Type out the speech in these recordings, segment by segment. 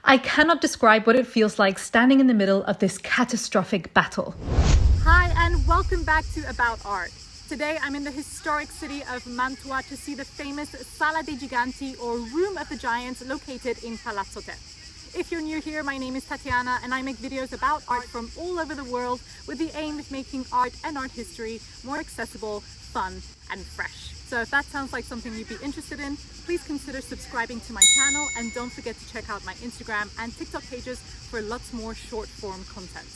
I cannot describe what it feels like standing in the middle of this catastrophic battle. Hi and welcome back to About Art. Today I'm in the historic city of Mantua to see the famous Sala dei Giganti, or Room of the Giants, located in Palazzo. If you're new here, my name is Tatiana and I make videos about art from all over the world with the aim of making art and art history more accessible, fun and fresh. So if that sounds like something you'd be interested in, please consider subscribing to my channel and don't forget to check out my Instagram and TikTok pages for lots more short form content.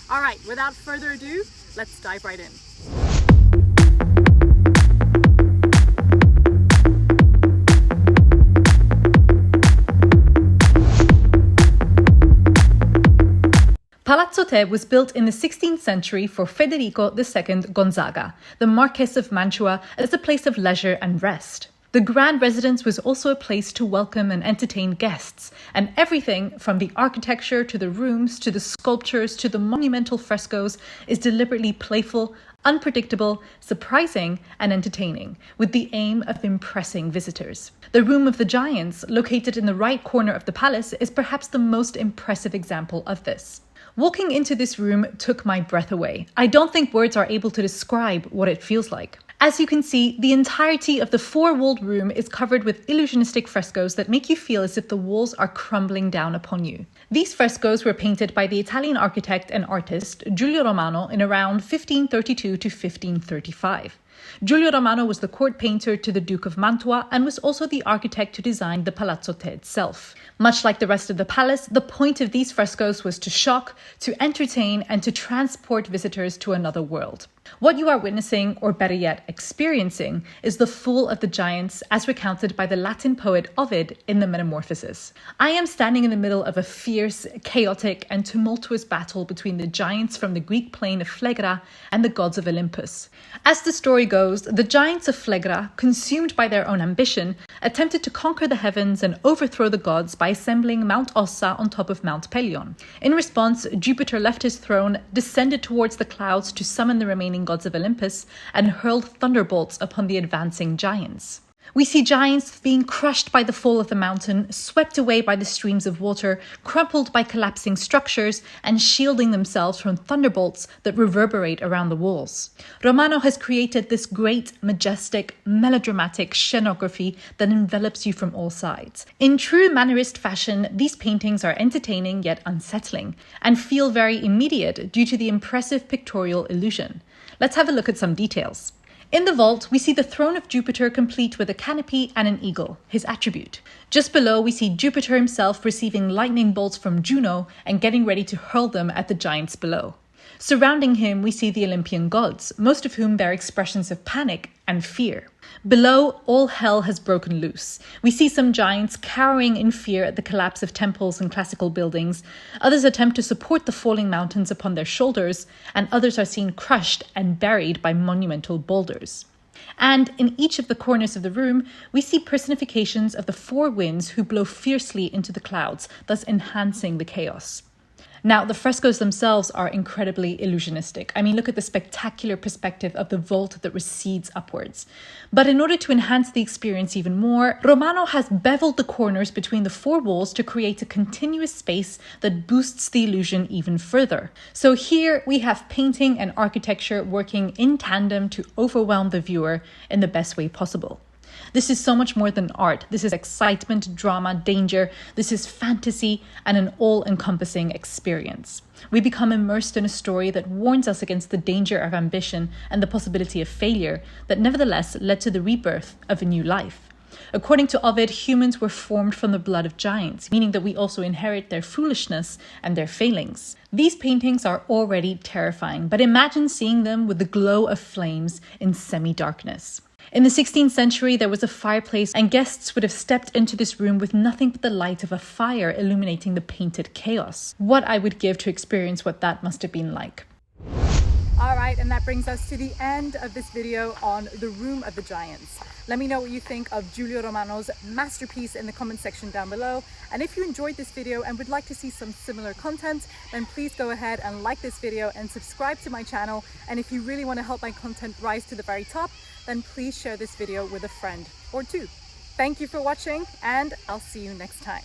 All right, without further ado, let's dive right in. Palazzo Te was built in the 16th century for Federico II Gonzaga, the Marquess of Mantua, as a place of leisure and rest. The grand residence was also a place to welcome and entertain guests, and everything from the architecture to the rooms to the sculptures to the monumental frescoes is deliberately playful, unpredictable, surprising, and entertaining, with the aim of impressing visitors. The Room of the Giants, located in the right corner of the palace, is perhaps the most impressive example of this. Walking into this room took my breath away. I don't think words are able to describe what it feels like. As you can see, the entirety of the four-walled room is covered with illusionistic frescoes that make you feel as if the walls are crumbling down upon you. These frescoes were painted by the Italian architect and artist Giulio Romano in around 1532 to 1535. Giulio Romano was the court painter to the Duke of Mantua and was also the architect to design the Palazzo Te itself. Much like the rest of the palace, the point of these frescoes was to shock, to entertain, and to transport visitors to another world. What you are witnessing, or better yet, experiencing, is the fall of the giants as recounted by the Latin poet Ovid in the Metamorphoses. I am standing in the middle of a fierce, chaotic, and tumultuous battle between the giants from the Greek plain of Phlegra and the gods of Olympus. As the story goes, the giants of Phlegra, consumed by their own ambition, attempted to conquer the heavens and overthrow the gods by assembling Mount Ossa on top of Mount Pelion. In response, Jupiter left his throne, descended towards the clouds to summon the remaining gods of Olympus, and hurled thunderbolts upon the advancing giants. We see giants being crushed by the fall of the mountain, swept away by the streams of water, crumpled by collapsing structures, and shielding themselves from thunderbolts that reverberate around the walls. Romano has created this great, majestic, melodramatic scenography that envelops you from all sides. In true Mannerist fashion, these paintings are entertaining yet unsettling, and feel very immediate due to the impressive pictorial illusion. Let's have a look at some details. In the vault, we see the throne of Jupiter complete with a canopy and an eagle, his attribute. Just below, we see Jupiter himself receiving lightning bolts from Juno and getting ready to hurl them at the giants below. Surrounding him, we see the Olympian gods, most of whom bear expressions of panic and fear. Below, all hell has broken loose. We see some giants cowering in fear at the collapse of temples and classical buildings. Others attempt to support the falling mountains upon their shoulders, and others are seen crushed and buried by monumental boulders. And in each of the corners of the room, we see personifications of the four winds who blow fiercely into the clouds, thus enhancing the chaos. Now, the frescoes themselves are incredibly illusionistic. I mean, look at the spectacular perspective of the vault that recedes upwards. But in order to enhance the experience even more, Romano has beveled the corners between the four walls to create a continuous space that boosts the illusion even further. So here we have painting and architecture working in tandem to overwhelm the viewer in the best way possible. This is so much more than art. This is excitement, drama, danger. This is fantasy and an all-encompassing experience. We become immersed in a story that warns us against the danger of ambition and the possibility of failure that nevertheless led to the rebirth of a new life. According to Ovid, humans were formed from the blood of giants, meaning that we also inherit their foolishness and their failings. These paintings are already terrifying, but imagine seeing them with the glow of flames in semi-darkness. In the 16th century, there was a fireplace, and guests would have stepped into this room with nothing but the light of a fire illuminating the painted chaos. What I would give to experience what that must have been like. All right, and that brings us to the end of this video on the Room of the Giants. Let me know what you think of Giulio Romano's masterpiece in the comment section down below. And if you enjoyed this video and would like to see some similar content, then please go ahead and like this video and subscribe to my channel. And if you really want to help my content rise to the very top, then please share this video with a friend or two. Thank you for watching, and I'll see you next time.